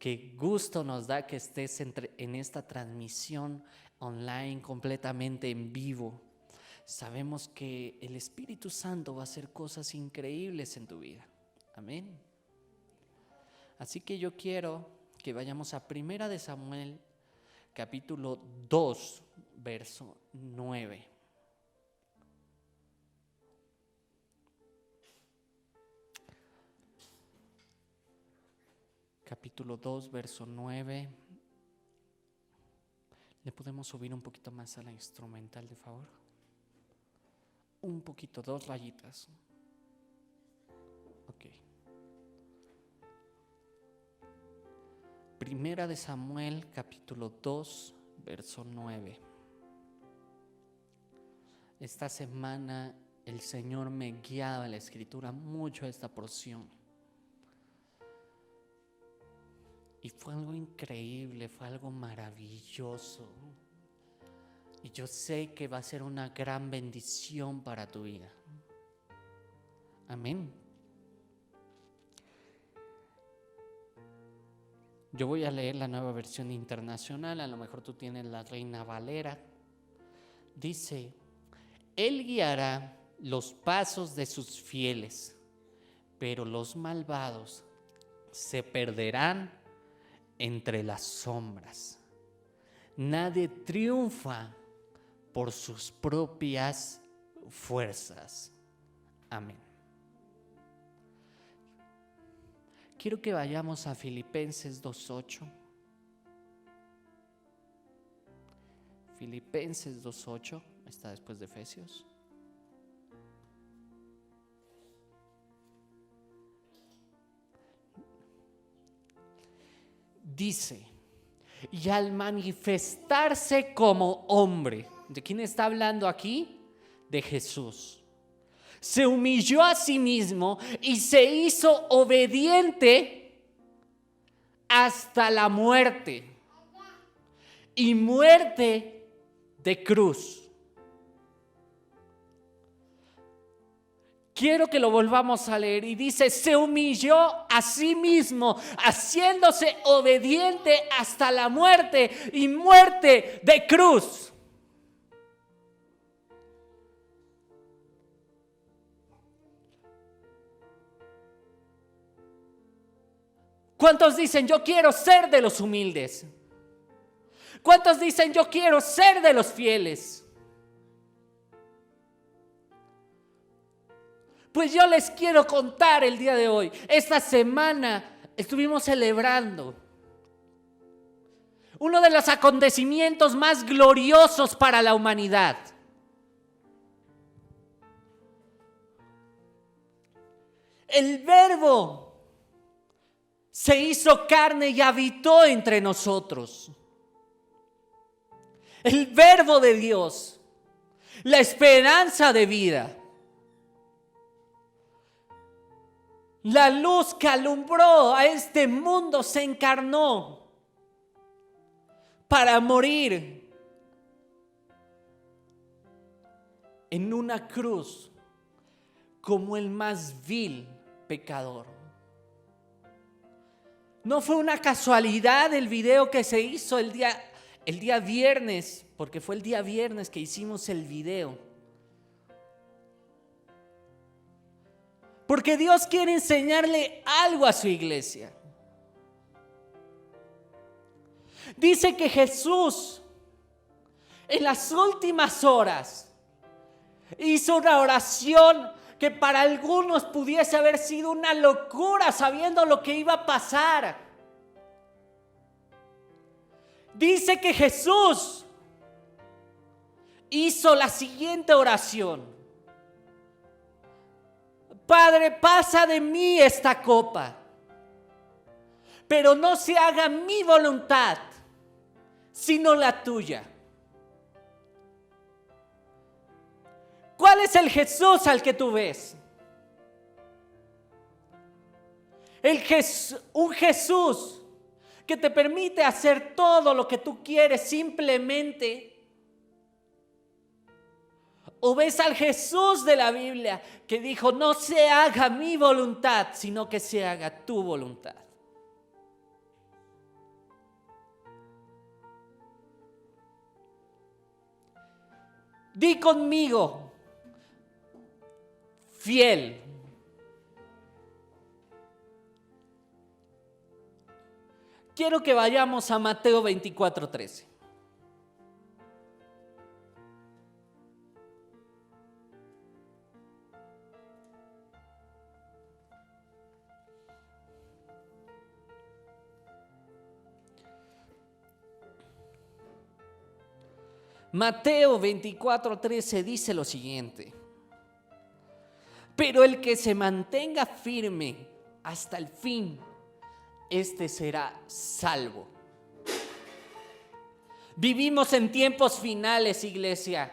Qué gusto nos da que estés en esta transmisión online completamente en vivo. Sabemos que el Espíritu Santo va a hacer cosas increíbles en tu vida. Amén. Así que yo quiero que vayamos a 1 de Samuel, capítulo 2, verso 9. Capítulo 2, verso 9. ¿Le podemos subir un poquito más a la instrumental, de favor? Un poquito, 2 rayitas. Ok. 1 de Samuel, capítulo 2, verso 9. Esta semana el Señor me guiaba en la Escritura mucho a esta porción. Y fue algo increíble, fue algo maravilloso. Y yo sé que va a ser una gran bendición para tu vida. Amén. Yo voy a leer la Nueva Versión Internacional, a lo mejor tú tienes la Reina Valera. Dice: Él guiará los pasos de sus fieles, pero los malvados se perderán entre las sombras. Nadie triunfa por sus propias fuerzas. Amén. Quiero que vayamos a Filipenses 2:8. Filipenses 2:8, está después de Efesios. Dice: y al manifestarse como hombre, ¿de quién está hablando aquí? De Jesús. Se humilló a sí mismo y se hizo obediente hasta la muerte, y muerte de cruz. Quiero que lo volvamos a leer y dice: se humilló a sí mismo, haciéndose obediente hasta la muerte y muerte de cruz. ¿Cuántos dicen yo quiero ser de los humildes? ¿Cuántos dicen yo quiero ser de los fieles? Pues yo les quiero contar el día de hoy. Esta semana estuvimos celebrando uno de los acontecimientos más gloriosos para la humanidad. El Verbo se hizo carne y habitó entre nosotros. El Verbo de Dios, la esperanza de vida. La luz que alumbró a este mundo se encarnó para morir en una cruz como el más vil pecador. No fue una casualidad el video que se hizo el día viernes, porque fue el día viernes que hicimos el video. Porque Dios quiere enseñarle algo a su iglesia. Dice que Jesús en las últimas horas hizo una oración que para algunos pudiese haber sido una locura sabiendo lo que iba a pasar. Dice que Jesús hizo la siguiente oración: Padre, pasa de mí esta copa, pero no se haga mi voluntad, sino la tuya. ¿Cuál es el Jesús al que tú ves? Un Jesús que te permite hacer todo lo que tú quieres simplemente. ¿O ves al Jesús de la Biblia que dijo: no se haga mi voluntad, sino que se haga tu voluntad? Di conmigo, fiel. Quiero que vayamos a Mateo 24:13. Mateo 24:13 dice lo siguiente: pero el que se mantenga firme hasta el fin, este será salvo. Vivimos en tiempos finales, iglesia.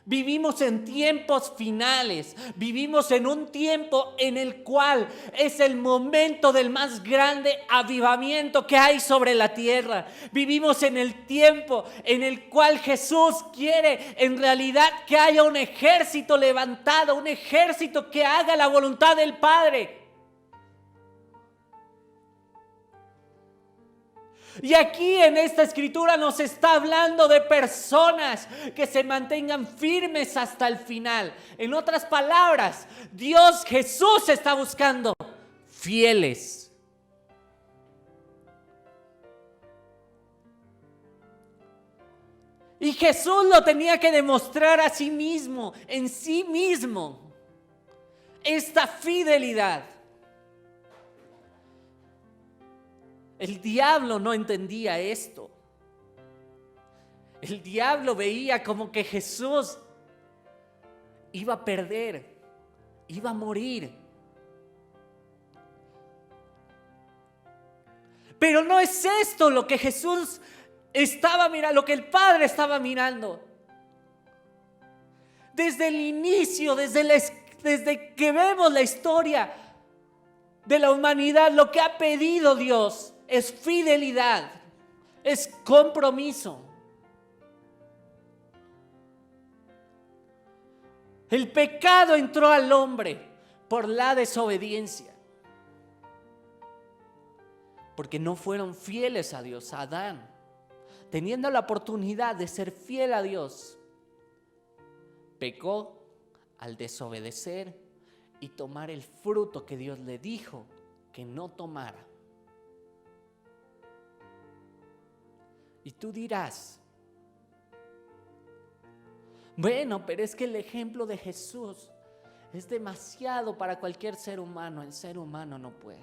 Vivimos en tiempos finales. Vivimos en un tiempo en el cual es el momento del más grande avivamiento que hay sobre la tierra. Vivimos en el tiempo en el cual Jesús quiere en realidad que haya un ejército levantado, un ejército que haga la voluntad del Padre. Y aquí en esta escritura nos está hablando de personas que se mantengan firmes hasta el final. En otras palabras, Dios Jesús está buscando fieles. Y Jesús lo tenía que demostrar a sí mismo, en sí mismo, esta fidelidad. El diablo no entendía esto. El diablo veía como que Jesús iba a perder, iba a morir. Pero no es esto lo que Jesús estaba mirando, lo que el Padre estaba mirando. Desde el inicio, desde que vemos la historia de la humanidad, lo que ha pedido Dios es fidelidad, es compromiso. El pecado entró al hombre por la desobediencia, porque no fueron fieles a Dios. Adán, teniendo la oportunidad de ser fiel a Dios, pecó al desobedecer y tomar el fruto que Dios le dijo que no tomara. Y tú dirás, bueno, pero es que el ejemplo de Jesús es demasiado para cualquier ser humano. El ser humano no puede.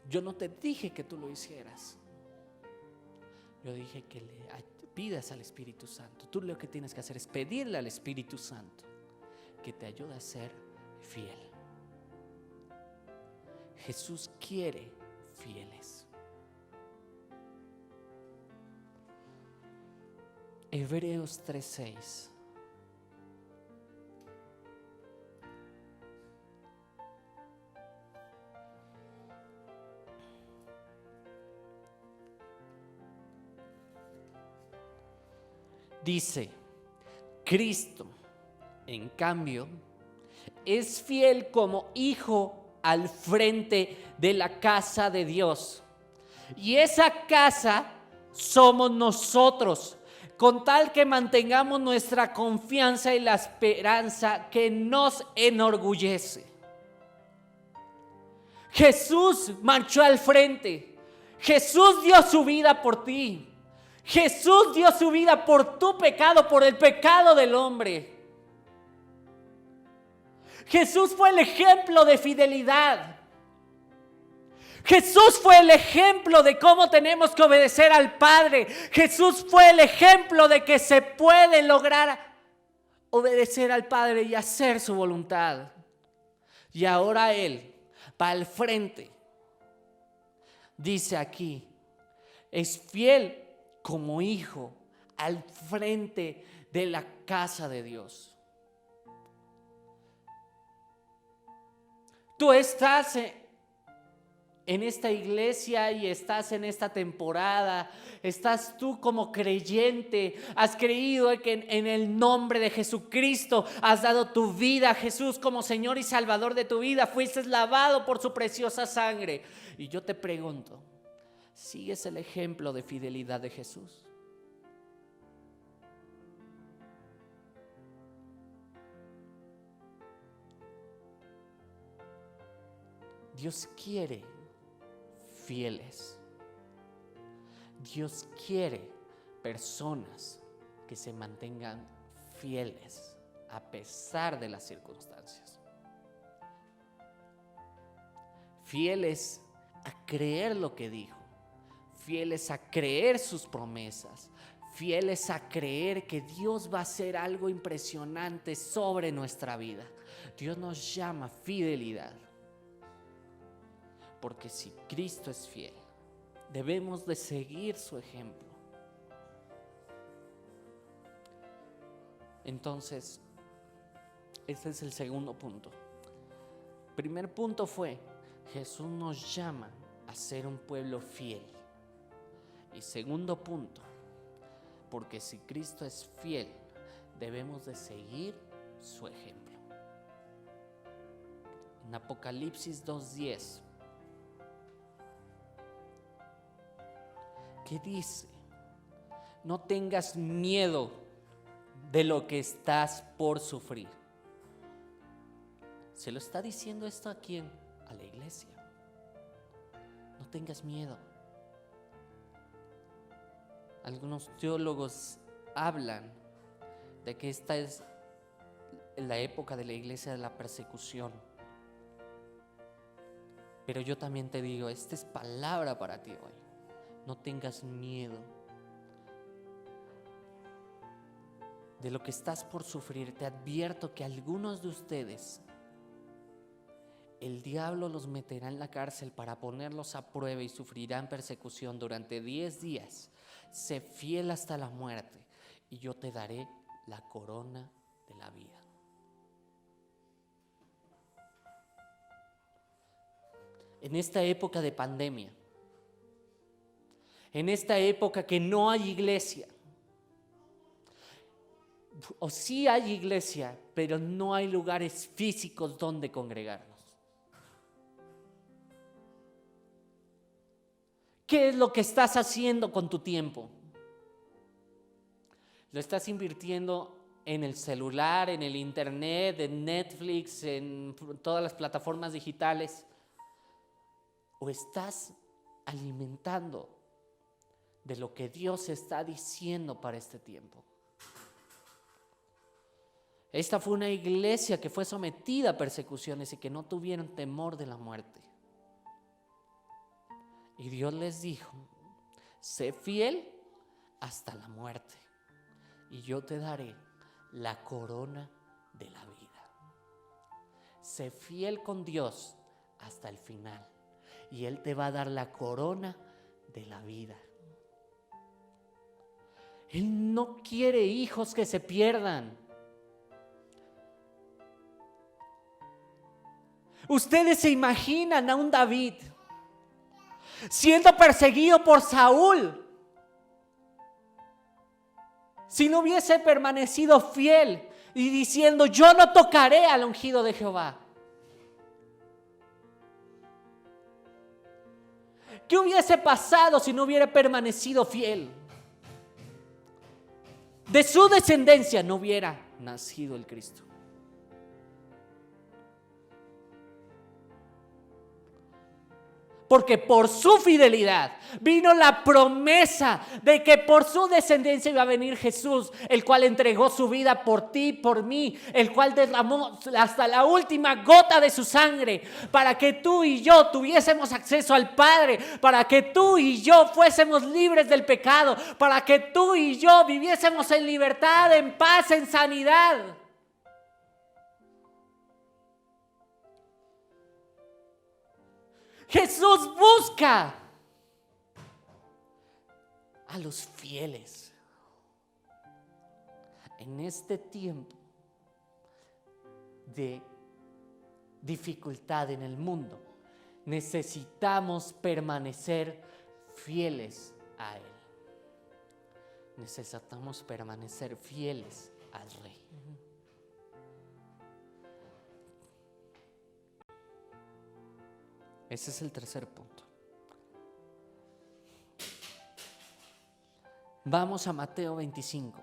Yo no te dije que tú lo hicieras. Yo dije que le pidas al Espíritu Santo. Tú lo que tienes que hacer es pedirle al Espíritu Santo que te ayude a ser fiel. Jesús quiere fieles. Hebreos 3:6. Dice, Cristo, en cambio, es fiel como hijo al frente de la casa de Dios. Y esa casa somos nosotros, con tal que mantengamos nuestra confianza y la esperanza que nos enorgullece. Jesús marchó al frente. Jesús dio su vida por ti. Jesús dio su vida por tu pecado, por el pecado del hombre. Jesús fue el ejemplo de fidelidad. Jesús fue el ejemplo de cómo tenemos que obedecer al Padre. Jesús fue el ejemplo de que se puede lograr obedecer al Padre y hacer su voluntad. Y ahora Él va al frente. Dice aquí, es fiel como hijo al frente de la casa de Dios. Tú estás en esta iglesia y estás en esta temporada, estás tú como creyente, has creído que en el nombre de Jesucristo has dado tu vida a Jesús como Señor y Salvador de tu vida, fuiste lavado por su preciosa sangre. Y yo te pregunto, ¿sigues el ejemplo de fidelidad de Jesús? Dios quiere fieles. Dios quiere personas que se mantengan fieles a pesar de las circunstancias. Fieles a creer lo que dijo, fieles a creer sus promesas, fieles a creer que Dios va a hacer algo impresionante sobre nuestra vida. Dios nos llama fidelidad, porque si Cristo es fiel, debemos de seguir su ejemplo. Entonces, ese es el segundo punto. Primer punto fue, Jesús nos llama a ser un pueblo fiel. Y segundo punto, porque si Cristo es fiel, debemos de seguir su ejemplo. En Apocalipsis 2:10, ¿qué dice? No tengas miedo de lo que estás por sufrir. Se lo está diciendo esto a quién? A la iglesia. No tengas miedo. Algunos teólogos hablan de que esta es la época de la iglesia de la persecución. Pero yo también te digo, esta es palabra para ti hoy. No tengas miedo de lo que estás por sufrir. Te advierto que algunos de ustedes, el diablo los meterá en la cárcel para ponerlos a prueba y sufrirán persecución durante 10 días. Sé fiel hasta la muerte y yo te daré la corona de la vida. En esta época de pandemia, en esta época que no hay iglesia, o sí hay iglesia, pero no hay lugares físicos donde congregarnos. ¿Qué es lo que estás haciendo con tu tiempo? ¿Lo estás invirtiendo en el celular, en el internet, en Netflix, en todas las plataformas digitales? ¿O estás alimentando de lo que Dios está diciendo para este tiempo? Esta fue una iglesia que fue sometida a persecuciones y que no tuvieron temor de la muerte. Y Dios les dijo, sé fiel hasta la muerte y yo te daré la corona de la vida. Sé fiel con Dios hasta el final y Él te va a dar la corona de la vida. Él no quiere hijos que se pierdan. Ustedes se imaginan a un David siendo perseguido por Saúl, si no hubiese permanecido fiel y diciendo, yo no tocaré al ungido de Jehová. ¿Qué hubiese pasado si no hubiera permanecido fiel? De su descendencia no hubiera nacido el Cristo. Porque por su fidelidad vino la promesa de que por su descendencia iba a venir Jesús, el cual entregó su vida por ti, por mí, el cual derramó hasta la última gota de su sangre para que tú y yo tuviésemos acceso al Padre, para que tú y yo fuésemos libres del pecado, para que tú y yo viviésemos en libertad, en paz, en sanidad. Jesús busca a los fieles. En este tiempo de dificultad en el mundo, necesitamos permanecer fieles a Él. Necesitamos permanecer fieles al Rey. Ese es el tercer punto. Vamos a Mateo 25.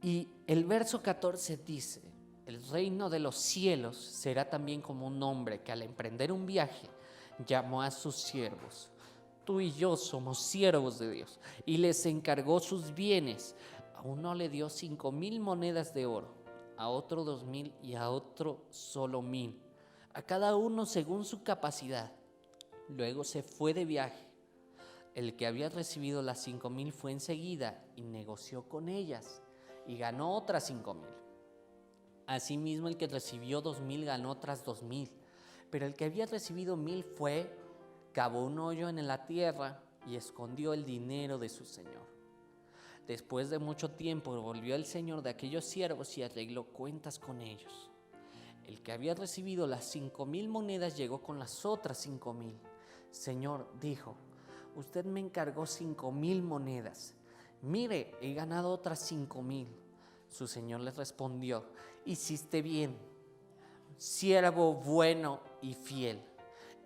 Y el verso 14 dice: el reino de los cielos será también como un hombre que al emprender un viaje llamó a sus siervos. Tú y yo somos siervos de Dios, y les encargó sus bienes. A uno le dio 5,000 monedas de oro, a otro 2,000 y a otro solo 1,000, a cada uno según su capacidad. Luego se fue de viaje. El que había recibido las 5,000 fue enseguida y negoció con ellas y ganó otras 5,000. Asimismo, el que recibió 2,000 ganó otras 2,000. Pero el que había recibido 1,000 fue, cavó un hoyo en la tierra y escondió el dinero de su señor. Después de mucho tiempo volvió el señor de aquellos siervos y arregló cuentas con ellos. El que había recibido las 5,000 monedas llegó con las otras 5,000. Señor, dijo, usted me encargó 5,000 monedas. Mire, he ganado otras 5,000. Su señor le respondió: hiciste bien, siervo bueno y fiel.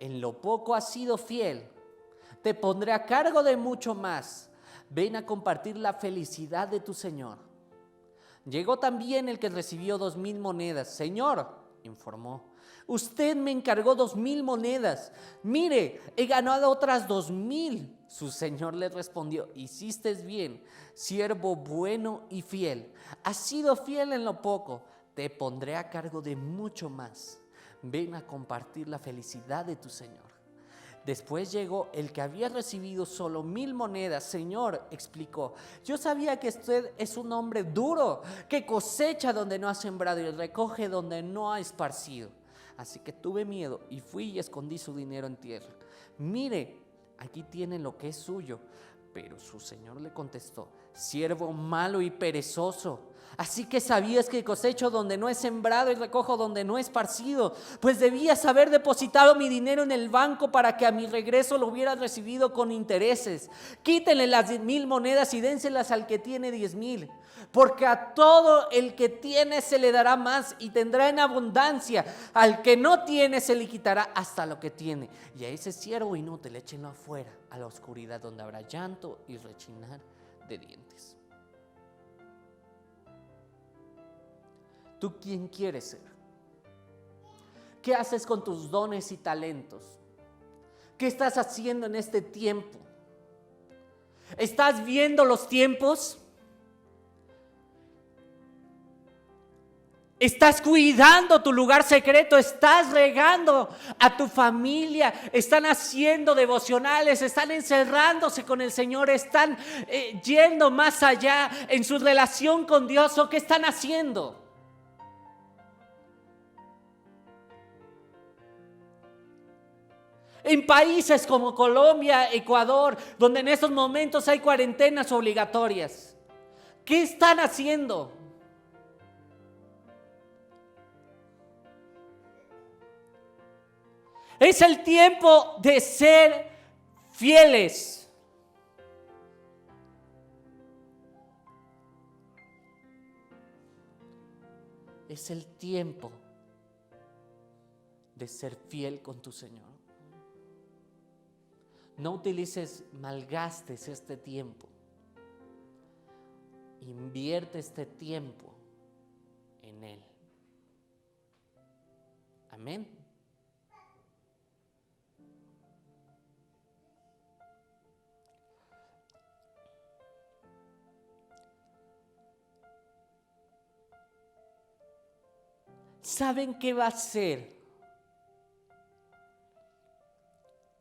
En lo poco has sido fiel, te pondré a cargo de mucho más. Ven a compartir la felicidad de tu señor. Llegó también el que recibió 2,000 monedas. Señor, informó, usted me encargó 2,000 monedas. Mire, he ganado otras 2,000. Su señor le respondió: hiciste bien, siervo bueno y fiel. Has sido fiel en lo poco, te pondré a cargo de mucho más. Ven a compartir la felicidad de tu señor. Después llegó el que había recibido solo 1,000 monedas. Señor, explicó, yo sabía que usted es un hombre duro, que cosecha donde no ha sembrado y recoge donde no ha esparcido. Así que tuve miedo y fui y escondí su dinero en tierra. Mire, aquí tiene lo que es suyo. Pero su señor le contestó: siervo malo y perezoso, así que sabías que cosecho donde no he sembrado y recojo donde no he esparcido, pues debías haber depositado mi dinero en el banco para que a mi regreso lo hubieras recibido con intereses. Quítenle las 10,000 monedas y dénselas al que tiene 10,000, porque a todo el que tiene se le dará más y tendrá en abundancia. Al que no tiene se le quitará hasta lo que tiene. Y a ese siervo inútil échenlo afuera, a la oscuridad, donde habrá llanto y rechinar de dientes. ¿Tú quién quieres ser? ¿Qué haces con tus dones y talentos? ¿Qué estás haciendo en este tiempo? ¿Estás viendo los tiempos? ¿Estás cuidando tu lugar secreto? ¿Estás regando a tu familia? ¿Están haciendo devocionales? ¿Están encerrándose con el Señor? ¿Están yendo más allá en su relación con Dios? ¿O qué están haciendo? En países como Colombia, Ecuador, donde en estos momentos hay cuarentenas obligatorias, ¿qué están haciendo? Es el tiempo de ser fieles. Es el tiempo de ser fiel con tu Señor. No utilices, malgastes este tiempo. Invierte este tiempo en Él. Amén. ¿Saben qué va a hacer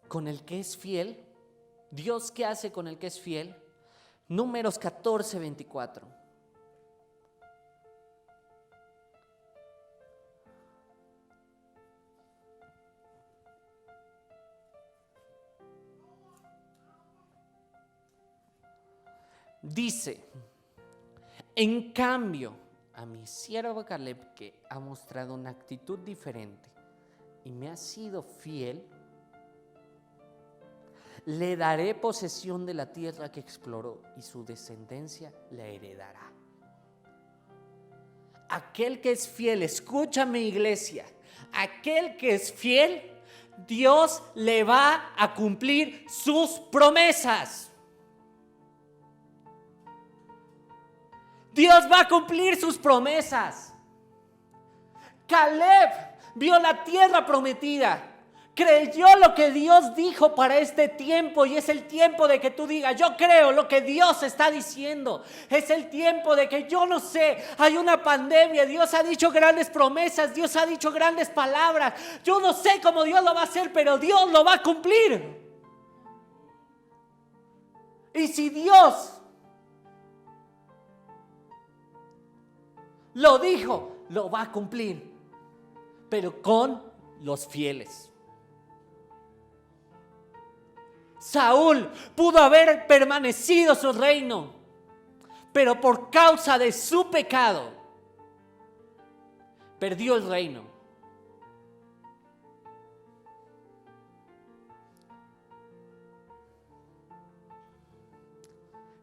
con el que es fiel? Dios, ¿qué hace con el que es fiel? Números 14:24. Dice: en cambio, a mi siervo Caleb, que ha mostrado una actitud diferente y me ha sido fiel, le daré posesión de la tierra que exploró y su descendencia la heredará. Aquel que es fiel, escúchame, iglesia, aquel que es fiel, Dios le va a cumplir sus promesas. Dios va a cumplir sus promesas. Caleb vio la tierra prometida. Creyó lo que Dios dijo para este tiempo, y es el tiempo de que tú digas: yo creo lo que Dios está diciendo. Es el tiempo de que yo no sé, hay una pandemia, Dios ha dicho grandes promesas, Dios ha dicho grandes palabras. Yo no sé cómo Dios lo va a hacer, pero Dios lo va a cumplir. Y si Dios lo dijo, lo va a cumplir, pero con los fieles. Saúl pudo haber permanecido su reino, pero por causa de su pecado perdió el reino.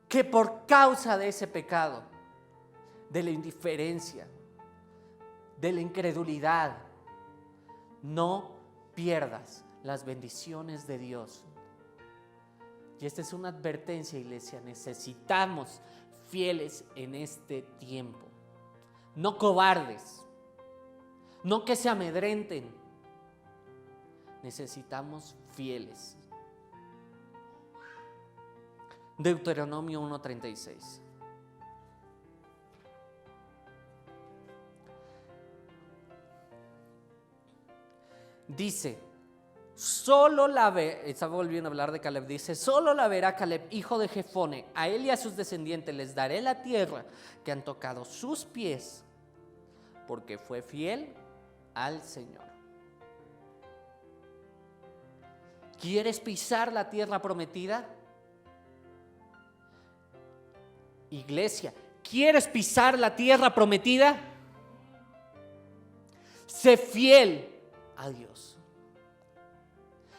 Que por causa de ese pecado, de la indiferencia, de la incredulidad, no pierdas las bendiciones de Dios. Y esta es una advertencia, iglesia. Necesitamos fieles en este tiempo. No cobardes. No que se amedrenten. Necesitamos fieles. Deuteronomio 1:36. Dice: solo la ve, está volviendo a hablar de Caleb, dice: solo la verá Caleb, hijo de Jefone, a él y a sus descendientes les daré la tierra que han tocado sus pies, porque fue fiel al Señor. ¿Quieres pisar la tierra prometida? Iglesia, ¿quieres pisar la tierra prometida? Sé fiel a Dios.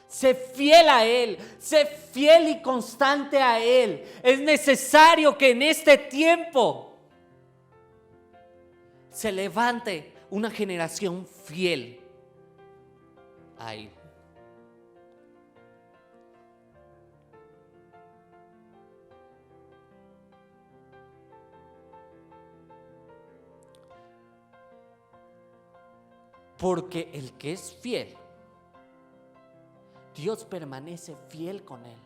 Sé fiel a Él, sé fiel y constante a Él. Es necesario que en este tiempo se levante una generación fiel a Él. Porque el que es fiel, Dios permanece fiel con él.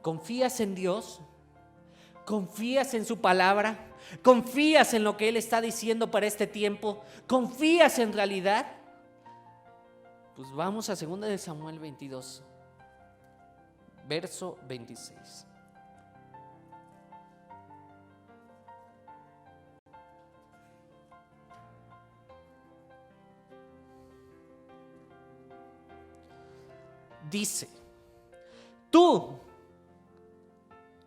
¿Confías en Dios? ¿Confías en su palabra? ¿Confías en lo que Él está diciendo para este tiempo? ¿Confías en realidad? Pues vamos a 2 de Samuel 22, verso 26. Dice: tú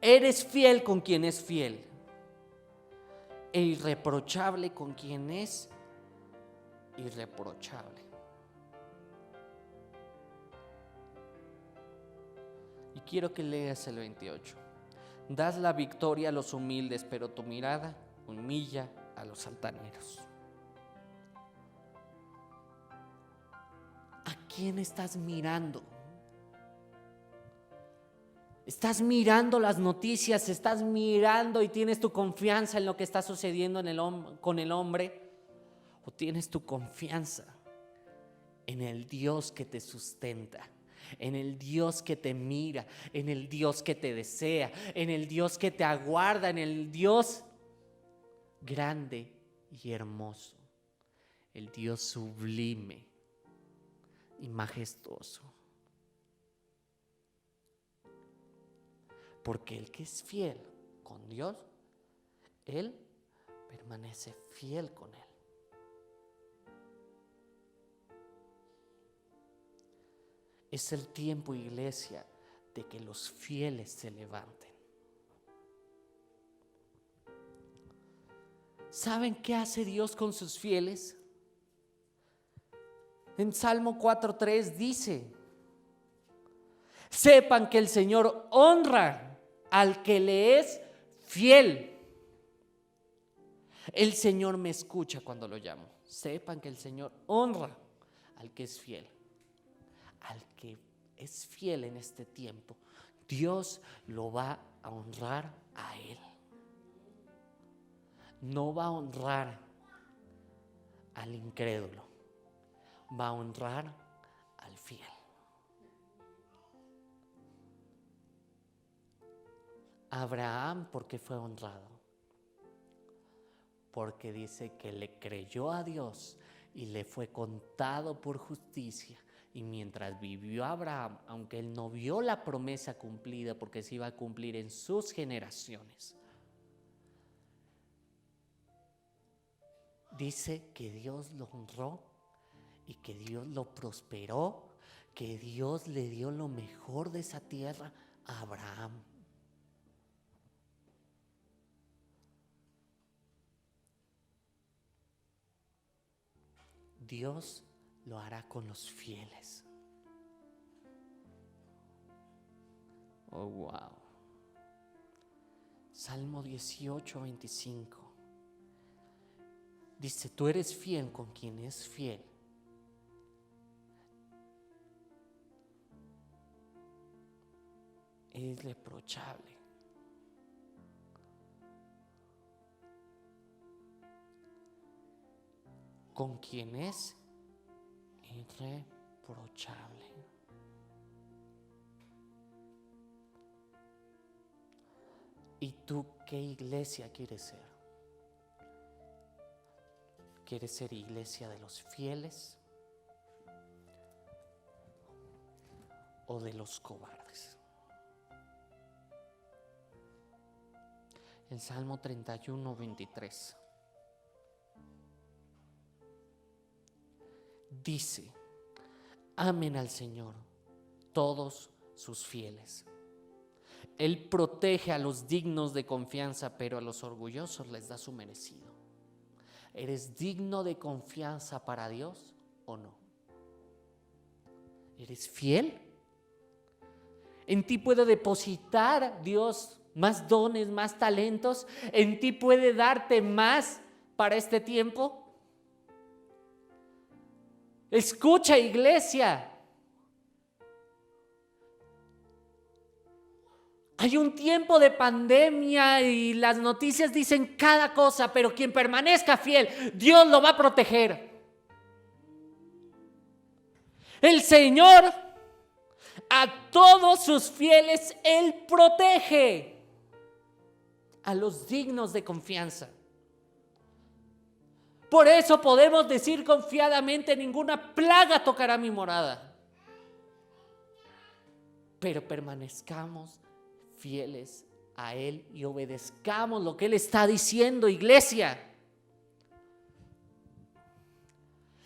eres fiel con quien es fiel, e irreprochable con quien es irreprochable. Y quiero que leas el 28. Das la victoria a los humildes, pero tu mirada humilla a los altaneros. ¿A quién estás mirando? Estás mirando las noticias, estás mirando y tienes tu confianza en lo que está sucediendo con el hombre, o tienes tu confianza en el Dios que te sustenta, en el Dios que te mira, en el Dios que te desea, en el Dios que te aguarda, en el Dios grande y hermoso, el Dios sublime y majestuoso? Porque el que es fiel con Dios, Él permanece fiel con Él. Es el tiempo, iglesia, de que los fieles se levanten. ¿Saben qué hace Dios con sus fieles? En Salmo 4:3 dice: sepan que el Señor honra al que le es fiel. El Señor me escucha cuando lo llamo. Sepan que el Señor honra al que es fiel. Al que es fiel en este tiempo, Dios lo va a honrar a él. no va a honrar al incrédulo, va a honrar al fiel. Abraham, ¿por qué fue honrado? Porque dice que le creyó a Dios y le fue contado por justicia. Y mientras vivió Abraham, aunque él no vio la promesa cumplida porque se iba a cumplir en sus generaciones, dice que Dios lo honró y que Dios lo prosperó, que Dios le dio lo mejor de esa tierra a Abraham. Dios lo hará con los fieles. Oh, wow. Salmo 18, 25. Dice, tú eres fiel con quien es fiel. Es reprochable. Con quien es irreprochable. ¿Y tú qué iglesia quieres ser? ¿Quieres ser iglesia de los fieles o de los cobardes? El Salmo 31, 23 dice, amen al Señor todos sus fieles. Él protege a los dignos de confianza, pero a los orgullosos les da su merecido. ¿Eres digno de confianza para Dios o no? ¿Eres fiel? ¿En ti puede depositar Dios más dones, más talentos? ¿En ti puede darte más para este tiempo? Escucha, iglesia. Hay un tiempo de pandemia y las noticias dicen cada cosa, pero quien permanezca fiel, Dios lo va a proteger. El Señor a todos sus fieles, Él protege a los dignos de confianza. Por eso podemos decir confiadamente, ninguna plaga tocará mi morada. Pero permanezcamos fieles a Él y obedezcamos lo que Él está diciendo, iglesia.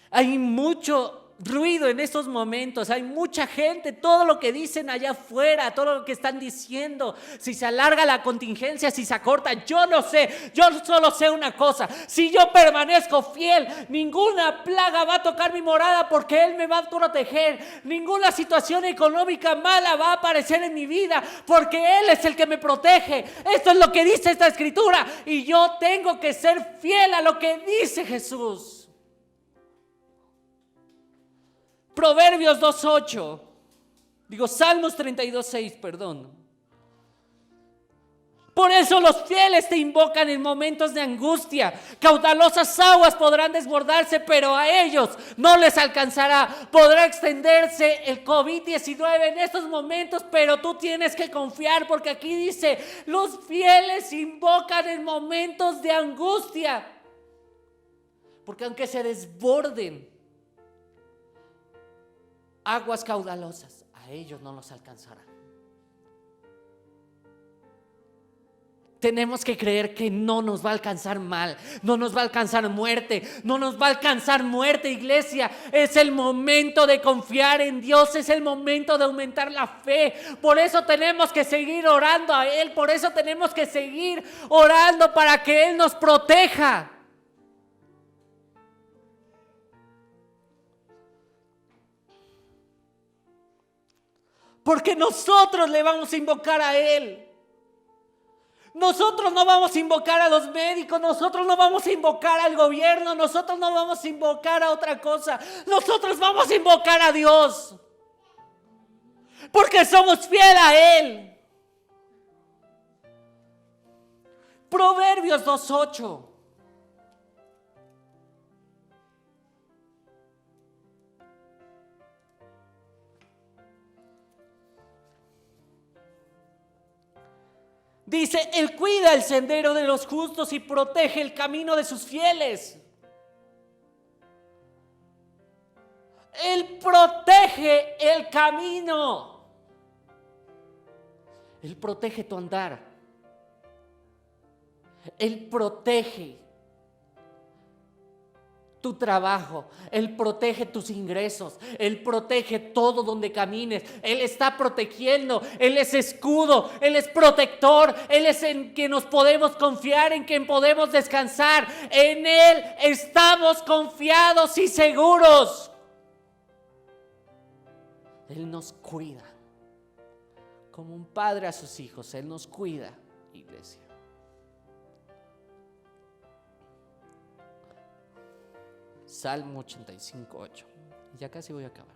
Hay mucho ruido en estos momentos, hay mucha gente, todo lo que dicen allá afuera, todo lo que están diciendo, si se alarga la contingencia, si se acorta, yo no sé, yo solo sé una cosa: si yo permanezco fiel, ninguna plaga va a tocar mi morada porque Él me va a proteger, ninguna situación económica mala va a aparecer en mi vida porque Él es el que me protege. Esto es lo que dice esta escritura y yo tengo que ser fiel a lo que dice Jesús. Proverbios 2:8, Salmos 32:6, perdón. Por eso los fieles te invocan en momentos de angustia. Caudalosas aguas podrán desbordarse, pero a ellos no les alcanzará. Podrá extenderse el COVID-19 en estos momentos, pero tú tienes que confiar, porque aquí dice, los fieles invocan en momentos de angustia. Porque aunque se desborden aguas caudalosas, a ellos no los alcanzarán. Tenemos que creer que no nos va a alcanzar mal, no nos va a alcanzar muerte, no nos va a alcanzar muerte, iglesia. Es el momento de confiar en Dios, es el momento de aumentar la fe. Por eso tenemos que seguir orando a Él, por eso tenemos que seguir orando para que Él nos proteja. Porque nosotros le vamos a invocar a Él. Nosotros no vamos a invocar a los médicos, nosotros no vamos a invocar al gobierno, nosotros no vamos a invocar a otra cosa. Nosotros vamos a invocar a Dios. Porque somos fieles a Él. Proverbios 2:8. Dice, Él cuida el sendero de los justos y protege el camino de sus fieles. Él protege el camino. Él protege tu andar. Él protege tu trabajo. Él protege tus ingresos. Él protege todo donde camines. Él está protegiendo. Él es escudo. Él es protector. Él es en quien nos podemos confiar, en quien podemos descansar. En Él estamos confiados y seguros. Él nos cuida. Como un padre a sus hijos, Él nos cuida, iglesia. Salmo 85:8. Ya casi voy a acabar.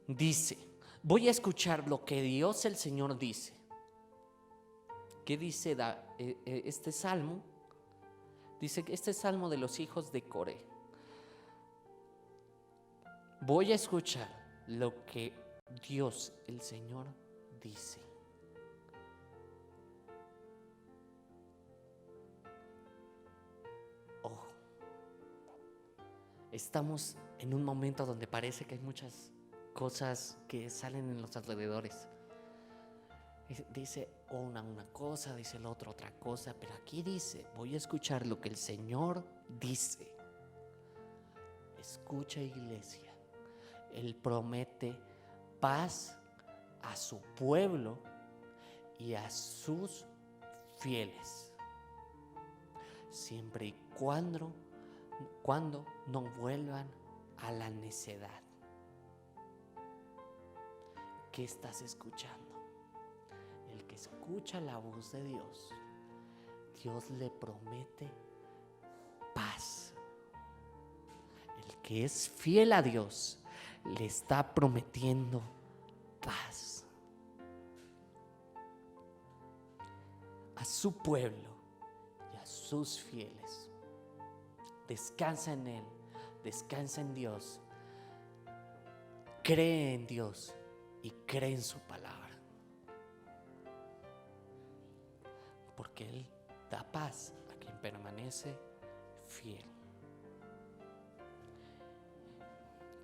Dice, voy a escuchar lo que Dios el Señor dice. ¿Qué dice este salmo? Dice que este salmo de los hijos de Coré. Voy a escuchar lo que Dios, el Señor, dice. Ojo, estamos en un momento donde parece que hay muchas cosas que salen en los alrededores. Dice una cosa, dice el otro otra cosa, pero aquí dice, voy a escuchar lo que el Señor dice. Escucha, iglesia, Él promete paz a su pueblo y a sus fieles, siempre y cuando no vuelvan a la necedad. ¿Qué estás escuchando? El que escucha la voz de Dios, Dios le promete paz. El que es fiel a Dios le está prometiendo paz a su pueblo y a sus fieles. Descansa en Él, descansa en Dios, cree en Dios y cree en su palabra, porque Él da paz a quien permanece fiel.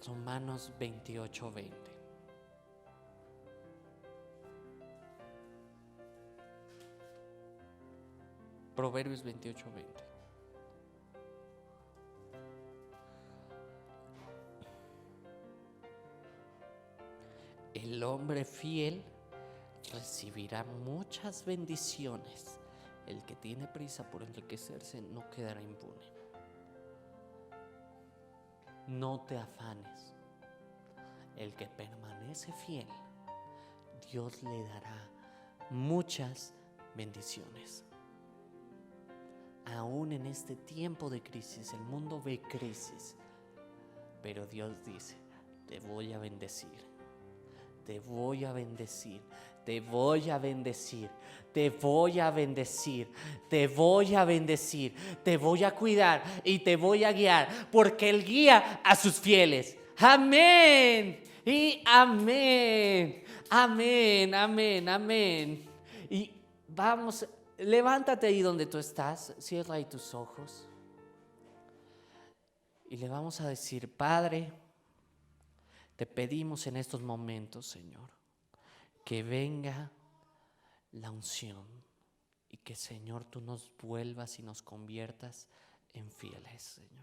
Romanos 28:20. Proverbios 28:20. El hombre fiel recibirá muchas bendiciones. El que tiene prisa por enriquecerse no quedará impune. No te afanes. El que permanece fiel, Dios le dará muchas bendiciones. Aún en este tiempo de crisis, el mundo ve crisis, pero Dios dice, te voy a bendecir. Te voy a bendecir, te voy a bendecir, te voy a bendecir, te voy a bendecir, te voy a cuidar y te voy a guiar, porque Él guía a sus fieles. Amén y amén, amén, amén, amén. Y vamos, levántate ahí donde tú estás, cierra ahí tus ojos y le vamos a decir, Padre, te pedimos en estos momentos, Señor, que venga la unción y que, Señor, tú nos vuelvas y nos conviertas en fieles, Señor.